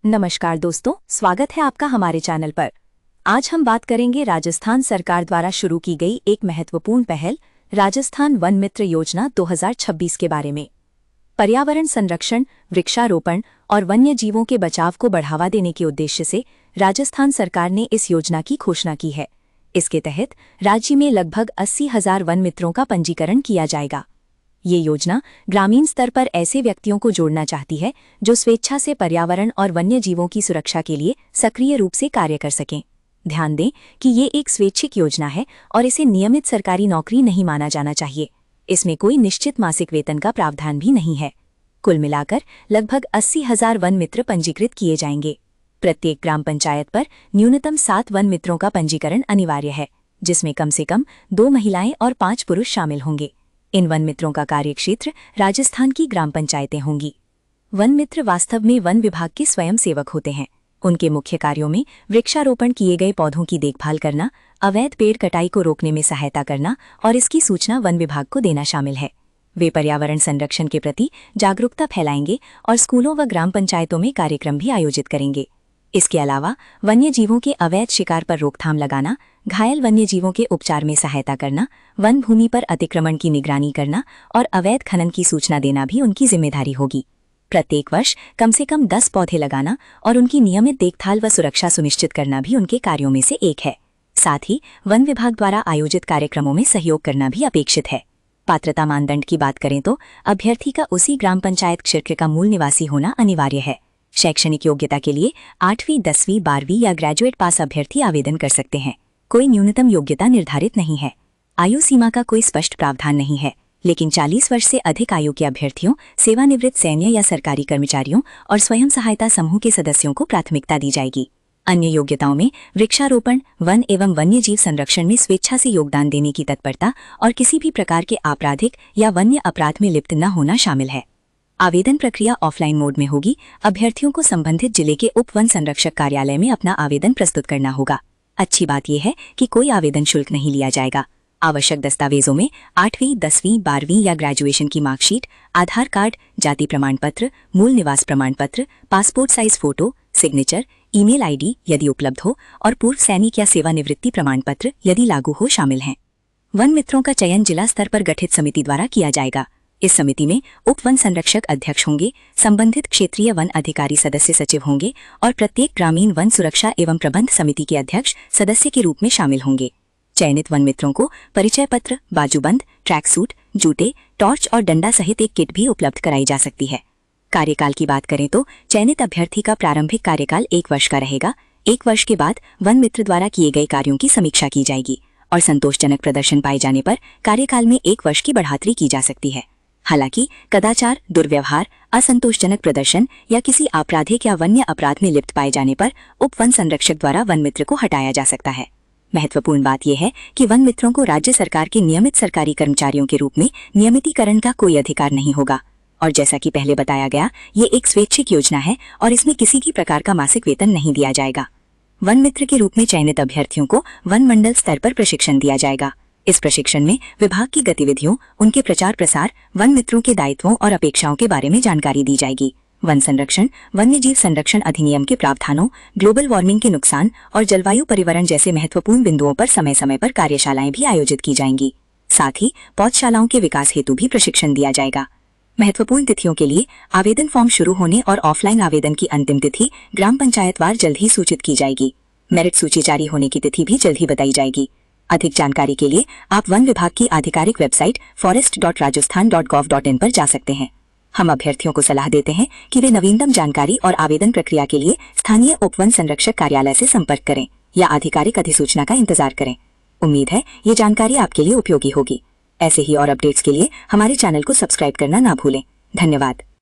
नमस्कार दोस्तों, स्वागत है आपका हमारे चैनल पर। आज हम बात करेंगे राजस्थान सरकार द्वारा शुरू की गई एक महत्वपूर्ण पहल राजस्थान वन मित्र योजना 2026 के बारे में। पर्यावरण संरक्षण, वृक्षारोपण और वन्य जीवों के बचाव को बढ़ावा देने के उद्देश्य से राजस्थान सरकार ने इस योजना की घोषणा की है। इसके तहत राज्य में लगभग 80,000 वन मित्रों का पंजीकरण किया जाएगा। ये योजना ग्रामीण स्तर पर ऐसे व्यक्तियों को जोड़ना चाहती है जो स्वेच्छा से पर्यावरण और वन्य जीवों की सुरक्षा के लिए सक्रिय रूप से कार्य कर सकें। ध्यान दें कि ये एक स्वैच्छिक योजना है और इसे नियमित सरकारी नौकरी नहीं माना जाना चाहिए। इसमें कोई निश्चित मासिक वेतन का प्रावधान भी नहीं है। कुल मिलाकर लगभग 80,000 वन मित्र पंजीकृत किए जाएंगे। प्रत्येक ग्राम पंचायत पर न्यूनतम 7 वन मित्रों का पंजीकरण अनिवार्य है, जिसमें कम से कम 2 महिलाएं और 5 पुरुष शामिल होंगे। इन वन मित्रों का कार्यक्षेत्र राजस्थान की ग्राम पंचायतें होंगी। वन मित्र वास्तव में वन विभाग के स्वयं सेवक होते हैं। उनके मुख्य कार्यों में वृक्षारोपण किए गए पौधों की देखभाल करना, अवैध पेड़ कटाई को रोकने में सहायता करना और इसकी सूचना वन विभाग को देना शामिल है। वे पर्यावरण संरक्षण के प्रति जागरूकता फैलाएंगे और स्कूलों व ग्राम पंचायतों में कार्यक्रम भी आयोजित करेंगे। इसके अलावा वन्य जीवों के अवैध शिकार पर रोकथाम लगाना, घायल वन्य जीवों के उपचार में सहायता करना, वन भूमि पर अतिक्रमण की निगरानी करना और अवैध खनन की सूचना देना भी उनकी जिम्मेदारी होगी। प्रत्येक वर्ष कम से कम 10 पौधे लगाना और उनकी नियमित देखभाल व सुरक्षा सुनिश्चित करना भी उनके कार्यों में से एक है। साथ ही वन विभाग द्वारा आयोजित कार्यक्रमों में सहयोग करना भी अपेक्षित है। पात्रता मानदंड की बात करें तो अभ्यर्थी का उसी ग्राम पंचायत क्षेत्र का मूल निवासी होना अनिवार्य है। शैक्षणिक योग्यता के लिए 8वीं, 10वीं, 12वीं या ग्रेजुएट पास अभ्यर्थी आवेदन कर सकते हैं। कोई न्यूनतम योग्यता निर्धारित नहीं है। आयु सीमा का कोई स्पष्ट प्रावधान नहीं है, लेकिन 40 वर्ष से अधिक आयु के अभ्यर्थियों, सेवानिवृत्त सैन्य या सरकारी कर्मचारियों और स्वयं सहायता समूह के सदस्यों को प्राथमिकता दी जाएगी। अन्य योग्यताओं में वृक्षारोपण, वन एवं वन्य जीव संरक्षण में स्वेच्छा से योगदान देने की तत्परता और किसी भी प्रकार के आपराधिक या वन्य अपराध में लिप्त न होना शामिल है। आवेदन प्रक्रिया ऑफलाइन मोड में होगी। अभ्यर्थियों को संबंधित जिले के उप वन संरक्षक कार्यालय में अपना आवेदन प्रस्तुत करना होगा। अच्छी बात यह है कि कोई आवेदन शुल्क नहीं लिया जाएगा। आवश्यक दस्तावेजों में 8वीं, 10वीं, 12वीं या ग्रेजुएशन की मार्कशीट, आधार कार्ड, जाति प्रमाण पत्र, मूल निवास प्रमाण पत्र, passport size photo, signature, email ID यदि उपलब्ध हो और पूर्व सैनिक या सेवानिवृत्ति प्रमाण पत्र यदि लागू हो शामिल हैं। वन मित्रों का चयन जिला स्तर पर गठित समिति द्वारा किया जाएगा। इस समिति में उप वन संरक्षक अध्यक्ष होंगे, संबंधित क्षेत्रीय वन अधिकारी सदस्य सचिव होंगे और प्रत्येक ग्रामीण वन सुरक्षा एवं प्रबंध समिति के अध्यक्ष सदस्य के रूप में शामिल होंगे। चयनित वन मित्रों को परिचय पत्र, बाजूबंद, ट्रैक सूट, जूते, टॉर्च और डंडा सहित एक किट भी उपलब्ध कराई जा सकती है। कार्यकाल की बात करें तो चयनित अभ्यर्थी का प्रारंभिक कार्यकाल 1 वर्ष का रहेगा। 1 वर्ष के बाद वन मित्र द्वारा किए गए कार्यों की समीक्षा की जाएगी और संतोषजनक प्रदर्शन पाए जाने पर कार्यकाल में 1 वर्ष की बढ़ातरी की जा सकती है। हालांकि कदाचार, दुर्व्यवहार, असंतोषजनक प्रदर्शन या किसी आपराधिक या वन्य अपराध में लिप्त पाए जाने पर उप वन संरक्षक द्वारा वन मित्र को हटाया जा सकता है। महत्वपूर्ण बात यह है कि वन मित्रों को राज्य सरकार के नियमित सरकारी कर्मचारियों के रूप में नियमितीकरण का कोई अधिकार नहीं होगा और जैसा कि पहले बताया गया, ये एक स्वैच्छिक योजना है और इसमें किसी भी प्रकार का मासिक वेतन नहीं दिया जाएगा। वन मित्र के रूप में चयनित अभ्यर्थियों को वन मंडल स्तर पर प्रशिक्षण दिया जाएगा। इस प्रशिक्षण में विभाग की गतिविधियों, उनके प्रचार प्रसार, वन मित्रों के दायित्वों और अपेक्षाओं के बारे में जानकारी दी जाएगी। वन संरक्षण, वन्य जीव संरक्षण अधिनियम के प्रावधानों, ग्लोबल वार्मिंग के नुकसान और जलवायु परिवर्तन जैसे महत्वपूर्ण बिंदुओं पर समय समय पर कार्यशालाएं भी आयोजित की जाएंगी। साथ ही पौधशालाओं के विकास हेतु भी प्रशिक्षण दिया जाएगा। महत्वपूर्ण तिथियों के लिए आवेदन फॉर्म शुरू होने और ऑफलाइन आवेदन की अंतिम तिथि ग्राम पंचायतवार जल्द ही सूचित की जाएगी। मेरिट सूची जारी होने की तिथि भी जल्द ही बताई जाएगी। अधिक जानकारी के लिए आप वन विभाग की आधिकारिक वेबसाइट forest.rajasthan.gov.in पर जा सकते हैं। हम अभ्यर्थियों को सलाह देते हैं कि वे नवीनतम जानकारी और आवेदन प्रक्रिया के लिए स्थानीय उप वन संरक्षक कार्यालय से संपर्क करें या आधिकारिक अधिसूचना का इंतजार करें। उम्मीद है ये जानकारी आपके लिए उपयोगी होगी। ऐसे ही और अपडेट्स के लिए हमारे चैनल को सब्सक्राइब करना ना भूलें। धन्यवाद।